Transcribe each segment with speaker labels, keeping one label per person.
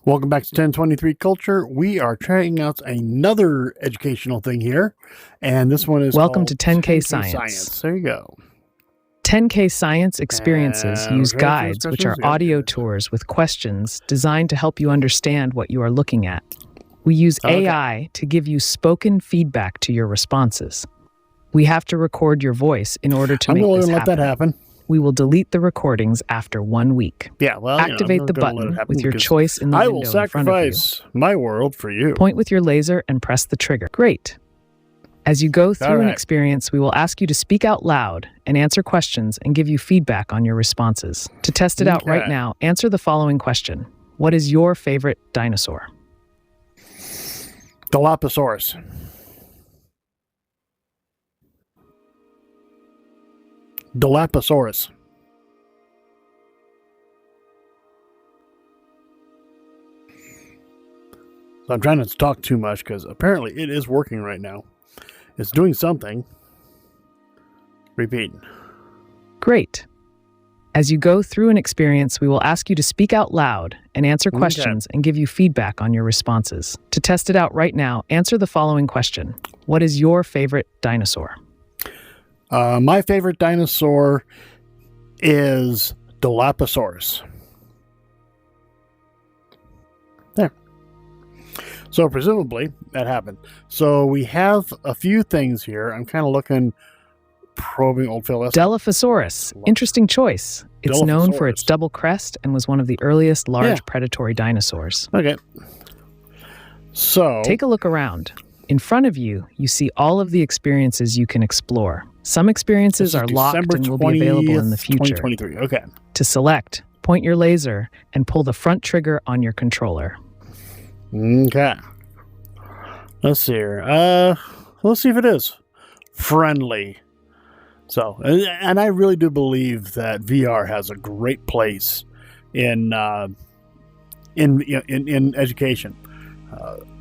Speaker 1: Welcome back to 1023 Culture. We are trying out another educational thing here, and this one is
Speaker 2: Welcome
Speaker 1: called
Speaker 2: to 10K Science.
Speaker 1: There you go.
Speaker 2: 10K Science experiences use
Speaker 1: we're going through
Speaker 2: guides, which are
Speaker 1: discussions. Yeah.
Speaker 2: audio tours with questions designed to help you understand what you are looking at. We use AI to give you spoken feedback to your responses. We have to record your voice in order to make this happen.
Speaker 1: Let that happen.
Speaker 2: We will delete the recordings after 1 week.
Speaker 1: Yeah, well,
Speaker 2: Activate the button with your choice in the window in front of you.
Speaker 1: I will sacrifice my world for you.
Speaker 2: Point with your laser and press the trigger. Great. As you go through an experience, we will ask you to speak out loud and answer questions and give you feedback on your responses. To test it out right now, answer the following question. What is your favorite dinosaur?
Speaker 1: Dilophosaurus. Dilophosaurus. So I'm trying not to talk too much because apparently it is working right now. It's doing something. Repeat.
Speaker 2: Great. As you go through an experience, we will ask you to speak out loud and answer questions and give you feedback on your responses. To test it out right now, answer the following question. What is your favorite dinosaur?
Speaker 1: My favorite dinosaur is Dilophosaurus. There. So presumably that happened. So we have a few things here. I'm kind of looking, probing old Phil.
Speaker 2: Dilophosaurus. Interesting choice. It's known for its double crest and was one of the earliest large predatory dinosaurs.
Speaker 1: Okay. So
Speaker 2: take a look around. In front of you, you see all of the experiences you can explore. Some experiences are locked and will be available in the future.
Speaker 1: 2023. Okay.
Speaker 2: To select, point your laser and pull the front trigger on your controller.
Speaker 1: Okay. Let's see here. Let's see if it is friendly. So, and I really do believe that VR has a great place in education.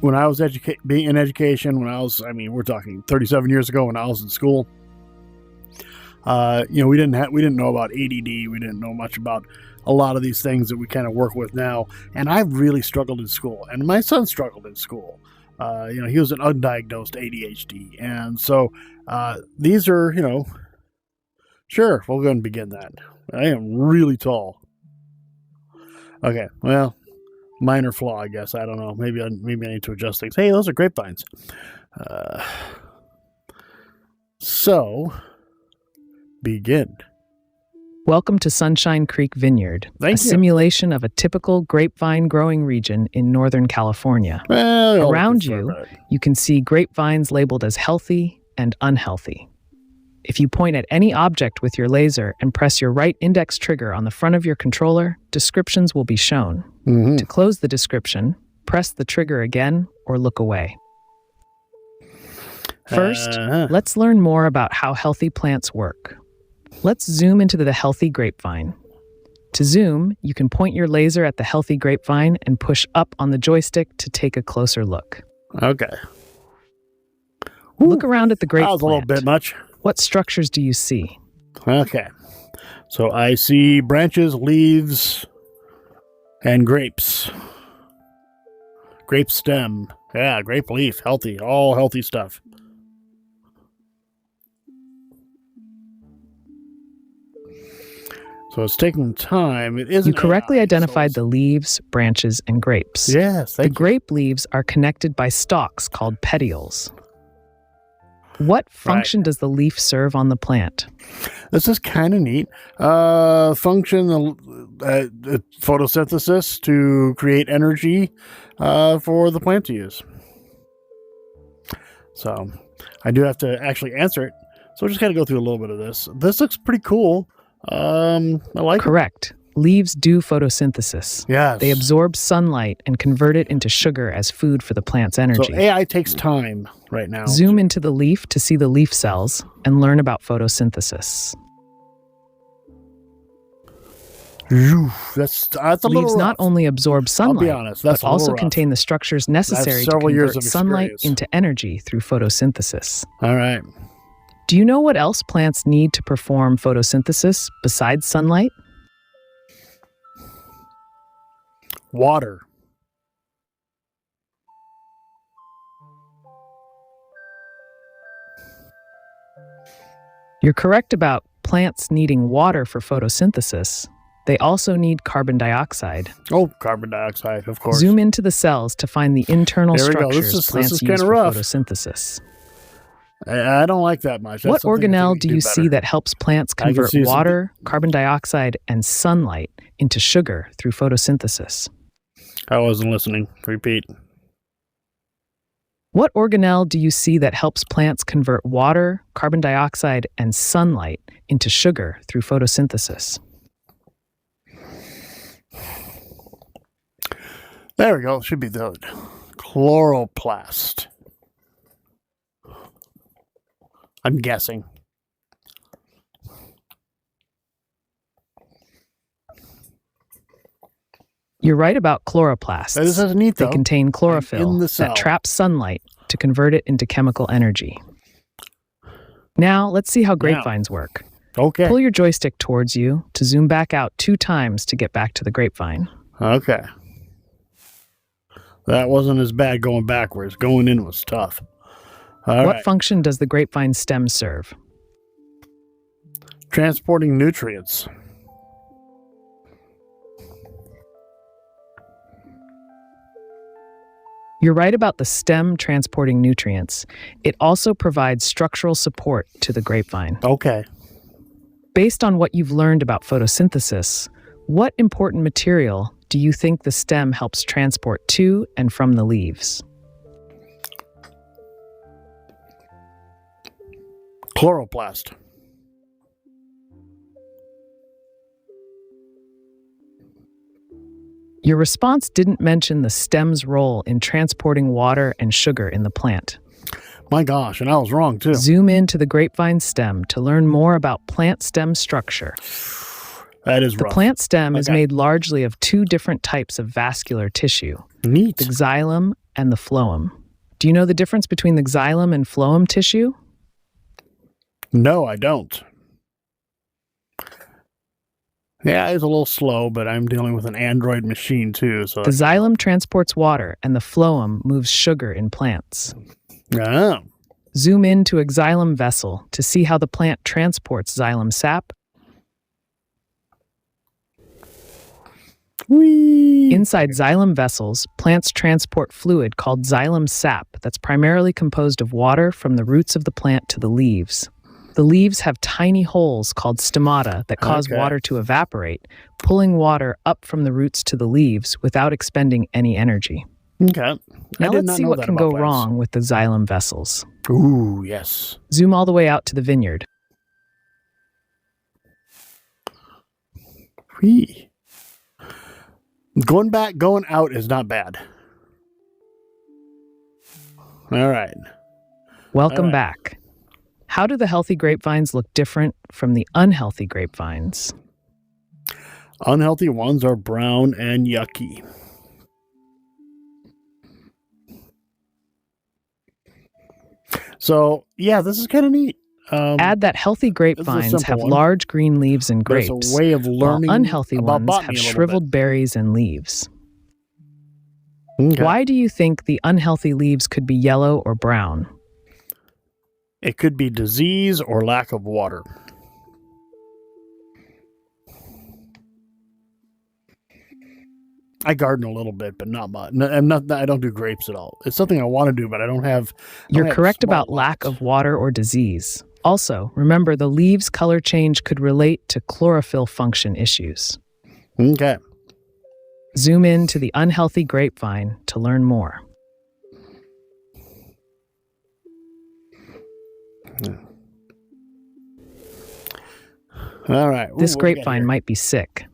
Speaker 1: When I was being in education, we're talking 37 years ago when I was in school. We didn't know about ADD. We didn't know much about a lot of these things that we kind of work with now. And I really struggled in school, and my son struggled in school. He was an undiagnosed ADHD, and so these are, sure, we'll go ahead and begin that. I am really tall. Okay, well, minor flaw, I guess. I don't know. Maybe I need to adjust things. Hey, those are grapevines. So, begin.
Speaker 2: Welcome to Sunshine Creek Vineyard,
Speaker 1: a
Speaker 2: simulation of a typical grapevine growing region in Northern California.
Speaker 1: Well,
Speaker 2: around you, you can see grapevines labeled as healthy and unhealthy. If you point at any object with your laser and press your right index trigger on the front of your controller, descriptions will be shown.
Speaker 1: Mm-hmm.
Speaker 2: To close the description, press the trigger again or look away. First, let's learn more about how healthy plants work. Let's zoom into the healthy grapevine. To zoom, you can point your laser at the healthy grapevine and push up on the joystick to take a closer look.
Speaker 1: Okay.
Speaker 2: Look around at the grapevine.
Speaker 1: That was a little bit much.
Speaker 2: What structures do you see?
Speaker 1: Okay. So I see branches, leaves, and grapes. Grape stem. Yeah, grape leaf. Healthy. All healthy stuff. So it's taking time. It isn't.
Speaker 2: You correctly identified the leaves, branches, and grapes.
Speaker 1: Yes,
Speaker 2: the grape leaves are connected by stalks called petioles. What function does the leaf serve on the plant?
Speaker 1: This is kind of neat. Function, photosynthesis to create energy for the plant to use. So I do have to actually answer it. So we're just going to go through a little bit of this. This looks pretty cool. I like
Speaker 2: Correct. Leaves do photosynthesis.
Speaker 1: Yes.
Speaker 2: They absorb sunlight and convert it into sugar as food for the plant's energy.
Speaker 1: So AI takes time right now.
Speaker 2: Zoom into the leaf to see the leaf cells and learn about photosynthesis.
Speaker 1: That's a little
Speaker 2: Leaves not only absorb sunlight,
Speaker 1: I'll be honest, that's
Speaker 2: but also contain the structures necessary to convert sunlight into energy through photosynthesis.
Speaker 1: All right.
Speaker 2: Do you know what else plants need to perform photosynthesis besides sunlight?
Speaker 1: Water.
Speaker 2: You're correct about plants needing water for photosynthesis. They also need carbon dioxide.
Speaker 1: Oh, carbon dioxide, of course.
Speaker 2: Zoom into the cells to find the internal
Speaker 1: There we go.
Speaker 2: structures plants
Speaker 1: this is
Speaker 2: use
Speaker 1: kinda
Speaker 2: for
Speaker 1: rough.
Speaker 2: photosynthesis.
Speaker 1: I don't like that much.
Speaker 2: What organelle do you see that helps plants convert water, carbon dioxide, and sunlight into sugar through photosynthesis?
Speaker 1: I wasn't listening. Repeat.
Speaker 2: What organelle do you see that helps plants convert water, carbon dioxide, and sunlight into sugar through photosynthesis?
Speaker 1: There we go. It should be the chloroplast. I'm guessing.
Speaker 2: You're right about chloroplasts.
Speaker 1: This is neat, though.
Speaker 2: They contain chlorophyll
Speaker 1: in the cell
Speaker 2: that traps sunlight to convert it into chemical energy. Now, let's see how grapevines work.
Speaker 1: Okay.
Speaker 2: Pull your joystick towards you to zoom back out 2 times to get back to the grapevine.
Speaker 1: Okay. That wasn't as bad going backwards. Going in was tough.
Speaker 2: What function does the grapevine stem serve?
Speaker 1: Transporting nutrients.
Speaker 2: You're right about the stem transporting nutrients. It also provides structural support to the grapevine.
Speaker 1: Okay.
Speaker 2: Based on what you've learned about photosynthesis, what important material do you think the stem helps transport to and from the leaves?
Speaker 1: Chloroplast.
Speaker 2: Your response didn't mention the stem's role in transporting water and sugar in the plant.
Speaker 1: My gosh, and I was wrong too.
Speaker 2: Zoom into the grapevine stem to learn more about plant stem structure.
Speaker 1: That is
Speaker 2: The
Speaker 1: rough.
Speaker 2: plant stem is made largely of 2 different types of vascular tissue,
Speaker 1: Neat.
Speaker 2: the xylem and the phloem. Do you know the difference between the xylem and phloem tissue?
Speaker 1: No, I don't. Yeah, it's a little slow, but I'm dealing with an Android machine too. So
Speaker 2: The xylem transports water and the phloem moves sugar in plants.
Speaker 1: Oh.
Speaker 2: Zoom into a xylem vessel to see how the plant transports xylem sap.
Speaker 1: Whee.
Speaker 2: Inside xylem vessels, plants transport fluid called xylem sap that's primarily composed of water from the roots of the plant to the leaves. The leaves have tiny holes called stomata that cause water to evaporate, pulling water up from the roots to the leaves without expending any energy.
Speaker 1: Okay.
Speaker 2: Now let's see what can go wrong with the xylem vessels.
Speaker 1: Ooh, yes.
Speaker 2: Zoom all the way out to the vineyard.
Speaker 1: Whee. Going out is not bad. All right.
Speaker 2: Welcome back. How do the healthy grapevines look different from the unhealthy grapevines?
Speaker 1: Unhealthy ones are brown and yucky. So, yeah, this is kind of neat.
Speaker 2: Add that healthy grapevines have large green leaves and grapes,
Speaker 1: it's a way of learning
Speaker 2: while unhealthy
Speaker 1: about
Speaker 2: ones
Speaker 1: botany
Speaker 2: have
Speaker 1: a little
Speaker 2: shriveled berries and leaves.
Speaker 1: Okay.
Speaker 2: Why do you think the unhealthy leaves could be yellow or brown?
Speaker 1: It could be disease or lack of water. I garden a little bit, but not much. I don't do grapes at all. It's something I want to do, but I don't have.
Speaker 2: You're correct about lack of water or disease. Also, remember the leaves' color change could relate to chlorophyll function issues.
Speaker 1: Okay.
Speaker 2: Zoom in to the unhealthy grapevine to learn more.
Speaker 1: All right.
Speaker 2: This grapevine might be sick.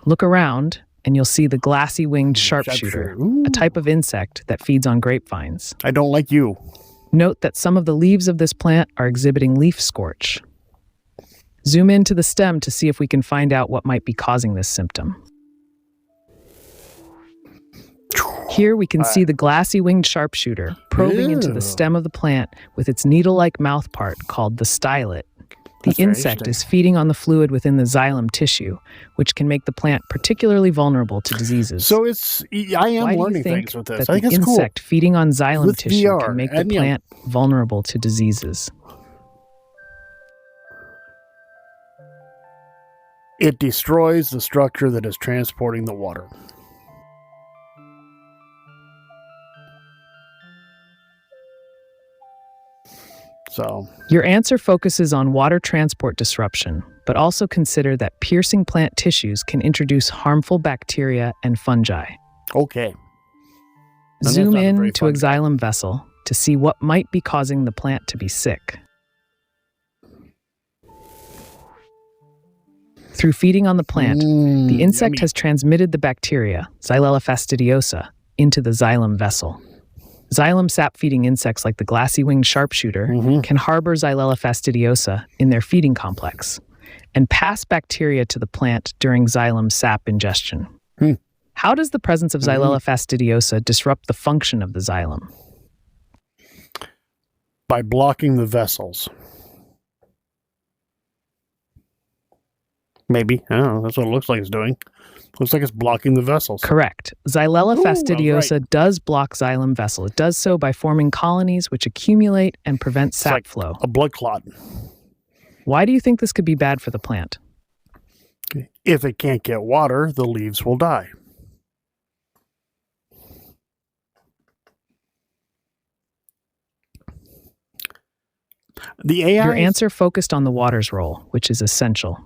Speaker 2: Look around, and you'll see the glassy-winged sharpshooter, a type of insect that feeds on grapevines.
Speaker 1: I don't like you.
Speaker 2: Note that some of the leaves of this plant are exhibiting leaf scorch. Zoom into the stem to see if we can find out what might be causing this symptom. Here we can see the glassy-winged sharpshooter probing into the stem of the plant with its needle-like mouthpart called the stylet. The insect is feeding on the fluid within the xylem tissue, which can make the plant particularly vulnerable to diseases.
Speaker 1: So I am learning things with this.
Speaker 2: That
Speaker 1: I think
Speaker 2: the
Speaker 1: it's cool.
Speaker 2: insect feeding on xylem
Speaker 1: With
Speaker 2: tissue
Speaker 1: VR
Speaker 2: can make the plant vulnerable to diseases.
Speaker 1: It destroys the structure that is transporting the water. So,
Speaker 2: your answer focuses on water transport disruption, but also consider that piercing plant tissues can introduce harmful bacteria and fungi.
Speaker 1: okay.
Speaker 2: Zoom in to a xylem vessel to see what might be causing the plant to be sick. Through feeding on the plant, the insect has transmitted the bacteria, Xylella fastidiosa, into the xylem vessel. Xylem sap-feeding insects like the glassy-winged sharpshooter can harbor Xylella fastidiosa in their feeding complex and pass bacteria to the plant during xylem sap ingestion. How does the presence of Xylella fastidiosa disrupt the function of the xylem?
Speaker 1: By blocking the vessels. Maybe. I don't know. That's what it looks like it's doing. Looks like it's blocking the vessels.
Speaker 2: Correct. Xylella fastidiosa does block xylem vessel. It does so by forming colonies which accumulate and prevent sap flow.
Speaker 1: A blood clot.
Speaker 2: Why do you think this could be bad for the plant?
Speaker 1: If it can't get water, the leaves will die.
Speaker 2: Your answer focused on the water's role, which is essential.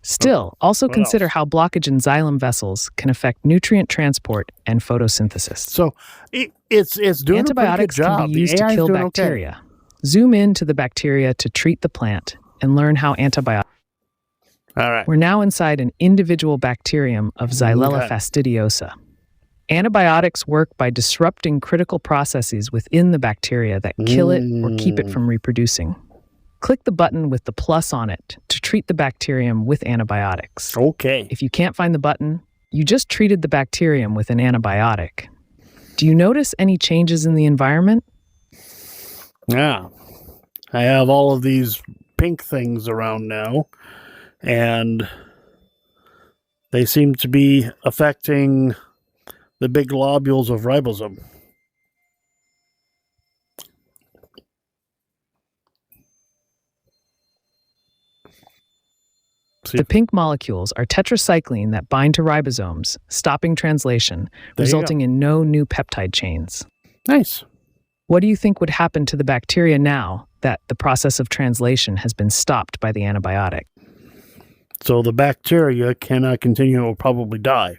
Speaker 2: Still, also consider how blockage in xylem vessels can affect nutrient transport and photosynthesis.
Speaker 1: So it's doing
Speaker 2: antibiotics
Speaker 1: a pretty good job.
Speaker 2: Can be used to kill bacteria. Okay. Zoom in to the bacteria to treat the plant and learn how antibiotics.
Speaker 1: All right.
Speaker 2: We're now inside an individual bacterium of Xylella fastidiosa. Antibiotics work by disrupting critical processes within the bacteria that kill it or keep it from reproducing. Click the button with the plus on it to treat the bacterium with antibiotics.
Speaker 1: Okay.
Speaker 2: If you can't find the button, you just treated the bacterium with an antibiotic. Do you notice any changes in the environment?
Speaker 1: Yeah. I have all of these pink things around now, and they seem to be affecting the big globules of ribosome.
Speaker 2: The pink molecules are tetracycline that bind to ribosomes, stopping translation, resulting in no new peptide chains.
Speaker 1: Nice.
Speaker 2: What do you think would happen to the bacteria now that the process of translation has been stopped by the antibiotic?
Speaker 1: So the bacteria cannot continue and will probably die.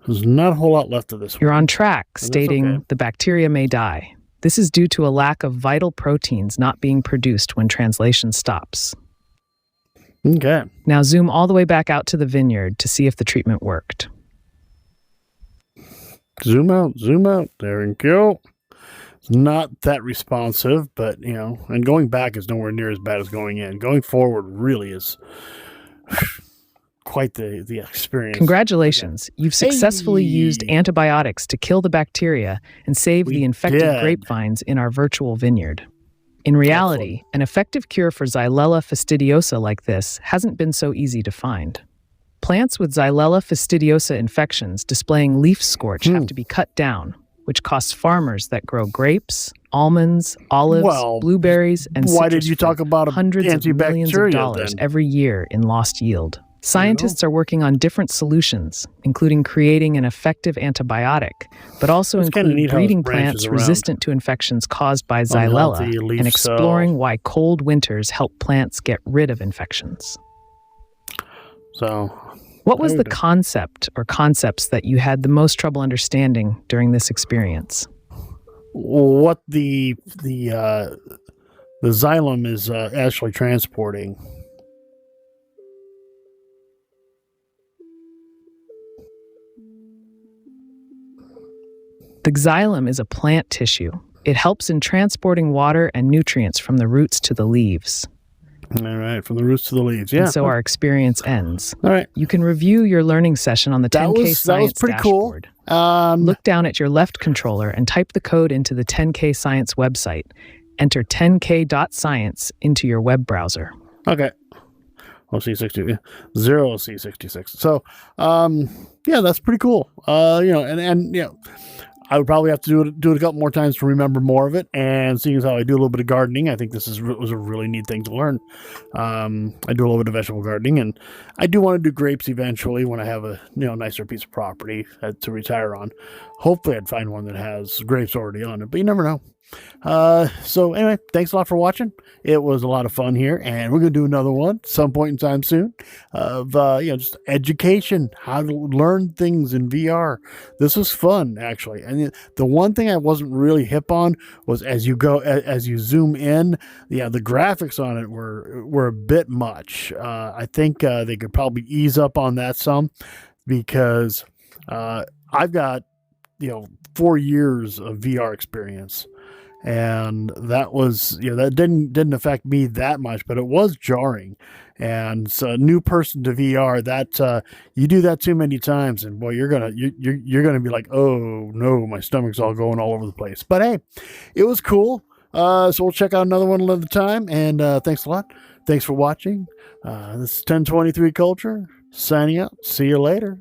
Speaker 1: There's not a whole lot left of this one.
Speaker 2: You're on track, stating the bacteria may die. This is due to a lack of vital proteins not being produced when translation stops.
Speaker 1: Okay.
Speaker 2: Now zoom all the way back out to the vineyard to see if the treatment worked.
Speaker 1: Zoom out. There we go. It's not that responsive, but, you know, and going back is nowhere near as bad as going in. Going forward really is quite the experience.
Speaker 2: Congratulations. You've successfully used antibiotics to kill the bacteria and save the infected grapevines in our virtual vineyard. In reality, an effective cure for Xylella fastidiosa like this hasn't been so easy to find. Plants with Xylella fastidiosa infections displaying leaf scorch have to be cut down, which costs farmers that grow grapes, almonds, olives, blueberries, and citrus
Speaker 1: why did you talk about
Speaker 2: hundreds of millions of dollars every year in lost yield? Scientists are working on different solutions, including creating an effective antibiotic, but also including breeding plants resistant to infections caused by Xylella and exploring why cold winters help plants get rid of infections.
Speaker 1: So,
Speaker 2: what was the concept or concepts that you had the most trouble understanding during this experience?
Speaker 1: What the xylem is actually transporting.
Speaker 2: The xylem is a plant tissue. It helps in transporting water and nutrients from the roots to the leaves.
Speaker 1: All right, from the roots to the leaves, yeah.
Speaker 2: And so our experience ends.
Speaker 1: All right.
Speaker 2: You can review your learning session on the 10K Science dashboard.
Speaker 1: Cool.
Speaker 2: Look down at your left controller and type the code into the 10K Science website. Enter 10k.science into your web browser.
Speaker 1: Okay. OC60, 0C66. So, yeah, that's pretty cool. You know, and you know, I would probably have to do it a couple more times to remember more of it. And seeing as how I do a little bit of gardening, I think this was a really neat thing to learn. I do a little bit of vegetable gardening, and I do want to do grapes eventually when I have a nicer piece of property to retire on. Hopefully, I'd find one that has grapes already on it, but you never know. So anyway, thanks a lot for watching. It was a lot of fun here, and we're going to do another one some point in time soon of, just education, how to learn things in VR. This was fun, actually. And the one thing I wasn't really hip on was as you zoom in, the graphics on it were a bit much. I think, they could probably ease up on that some, because, I've got, 4 years of VR experience. And that was, that didn't affect me that much, but it was jarring. And so, a new person to VR, that you do that too many times, and boy, you're gonna be like, oh no, my stomach's all going all over the place. But hey, it was cool. So we'll check out another one another time. And thanks a lot. Thanks for watching. This is 1023 Culture signing out. See you later.